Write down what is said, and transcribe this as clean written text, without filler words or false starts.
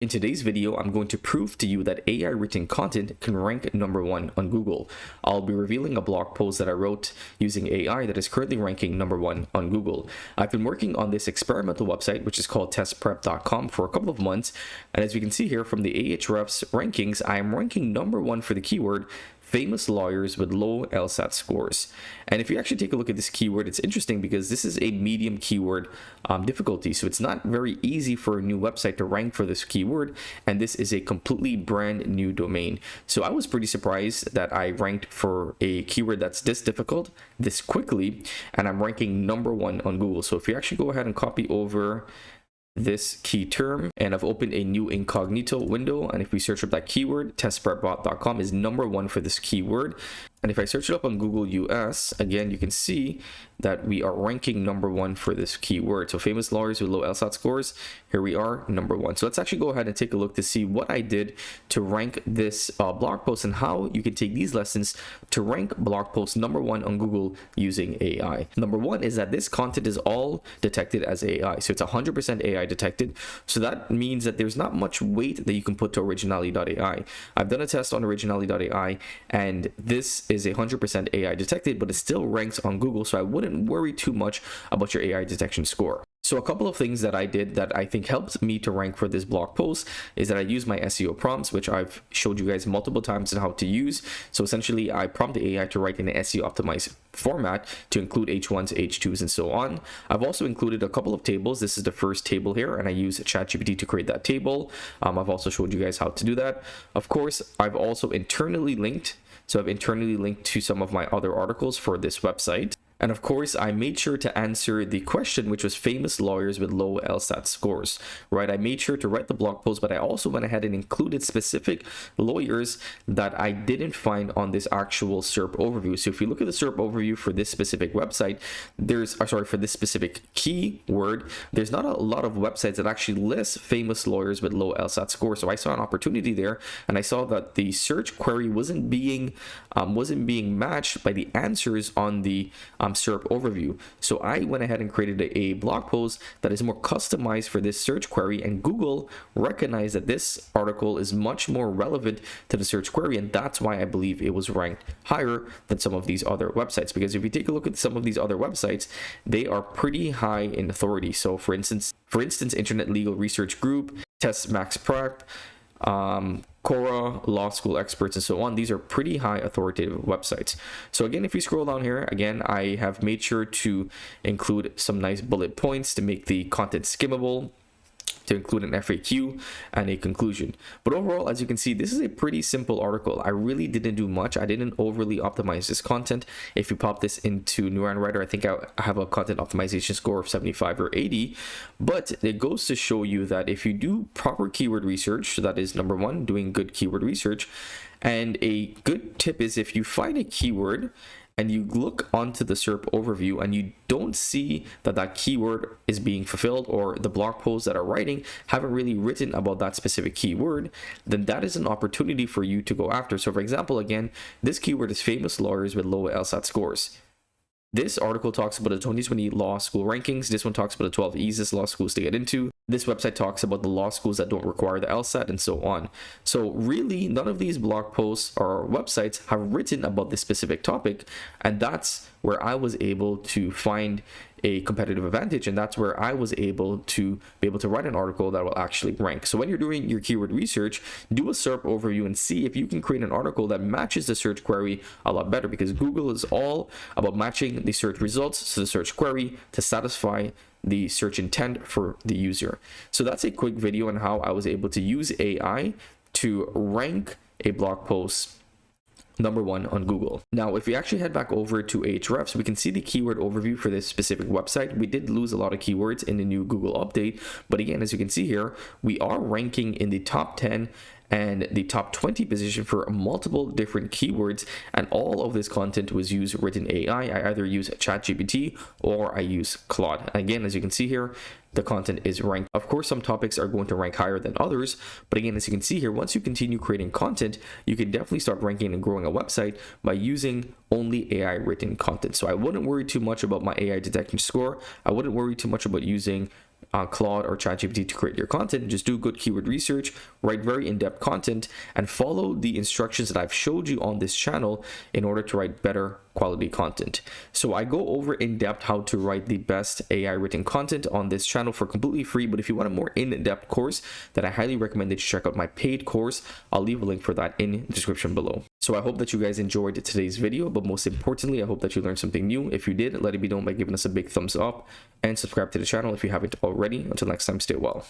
In today's video, I'm going to prove to you that AI written content can rank #1 on Google. I'll be revealing a blog post that I wrote using AI that is currently ranking #1 on Google. I've been working on this experimental website, which is called testprep.com, for a couple of months. And as we can see here from the Ahrefs rankings, I am ranking #1 for the keyword famous lawyers with low LSAT scores. And if you actually take a look at this keyword, it's interesting because this is a medium keyword difficulty. So it's not very easy for a new website to rank for this keyword. And this is a completely brand new domain. So I was pretty surprised that I ranked for a keyword that's this difficult, this quickly, and I'm ranking #1 on Google. So if you actually go ahead and copy over this key term, and I've opened a new incognito window, and if we search up that keyword, testprep.com is #1 for this keyword. And if I search it up on Google US, again, you can see that we are ranking #1 for this keyword. So famous lawyers with low LSAT scores, here we are, #1. So let's actually go ahead and take a look to see what I did to rank this blog post and how you can take these lessons to rank blog posts #1 on Google using AI. Number one is that this content is all detected as AI. So it's 100% AI detected. So that means that there's not much weight that you can put to originality.ai. I've done a test on originality.ai, and this is 100% AI detected, but it still ranks on Google, so I wouldn't worry too much about your AI detection score. So a couple of things that I did that I think helped me to rank for this blog post is that I used my SEO prompts, which I've showed you guys multiple times on how to use. So essentially, I prompt the AI to write in an SEO optimized format to include H1s, H2s, and so on. I've also included a couple of tables. This is the first table here, and I use ChatGPT to create that table. I've also showed you guys how to do that. Of course, I've also internally linked. So I've internally linked to some of my other articles for this website. And of course, I made sure to answer the question, which was famous lawyers with low LSAT scores, right? I made sure to write the blog post, but I also went ahead and included specific lawyers that I didn't find on this actual SERP overview. So if you look at the SERP overview for this specific website, for this specific keyword, there's not a lot of websites that actually list famous lawyers with low LSAT scores. So I saw an opportunity there, and I saw that the search query wasn't being matched by the answers on the SERP overview. So I went ahead and created a blog post that is more customized for this search query, and Google recognized that this article is much more relevant to the search query, and that's why I believe it was ranked higher than some of these other websites. Because if you take a look at some of these other websites, they are pretty high in authority. So for instance, Internet Legal Research Group, Test Max Prep, Quora, law school experts, and so on. These are pretty high authoritative websites. So again, if you scroll down here, again, I have made sure to include some nice bullet points to make the content skimmable, to include an FAQ and a conclusion. But overall, as you can see, this is a pretty simple article. I really didn't do much. I didn't overly optimize this content. If you pop this into Neuron Writer, I think I have a content optimization score of 75 or 80. But it goes to show you that if you do proper keyword research, so that is #1, doing good keyword research. And a good tip is if you find a keyword and you look onto the SERP overview and you don't see that that keyword is being fulfilled, or the blog posts that are writing haven't really written about that specific keyword, then that is an opportunity for you to go after. So for example, again, this keyword is famous lawyers with low LSAT scores. This article talks about the 2020 law school rankings. This one talks about the 12 easiest law schools to get into. This website talks about the law schools that don't require the LSAT, and so on. So really, none of these blog posts or websites have written about this specific topic, and that's where I was able to find a competitive advantage, and that's where I was able to write an article that will actually rank. So when you're doing your keyword research, do a SERP overview and see if you can create an article that matches the search query a lot better, because Google is all about matching the search results to the search query to satisfy the search intent for the user. So that's a quick video on how I was able to use AI to rank a blog post #1 on Google. Now, if we actually head back over to Ahrefs, we can see the keyword overview for this specific website. We did lose a lot of keywords in the new Google update, but again, as you can see here, we are ranking in the top 10 and the top 20 position for multiple different keywords, and all of this content was used written AI. I either use ChatGPT or I use Claude. Again, as you can see here, the content is ranked. Of course, some topics are going to rank higher than others, but again, as you can see here, once you continue creating content, you can definitely start ranking and growing a website by using only AI written content. So I wouldn't worry too much about my AI detection score. I wouldn't worry too much about using Claude or ChatGPT to create your content. Just do good keyword research, write very in-depth content, and follow the instructions that I've showed you on this channel in order to write better quality content. So I go over in depth how to write the best AI written content on this channel for completely free. But if you want a more in-depth course, then I highly recommend that you check out my paid course. I'll leave a link for that in the description below. So I hope that you guys enjoyed today's video, but most importantly, I hope that you learned something new. If you did, let it be known by giving us a big thumbs up and subscribe to the channel if you haven't already. Until next time, stay well.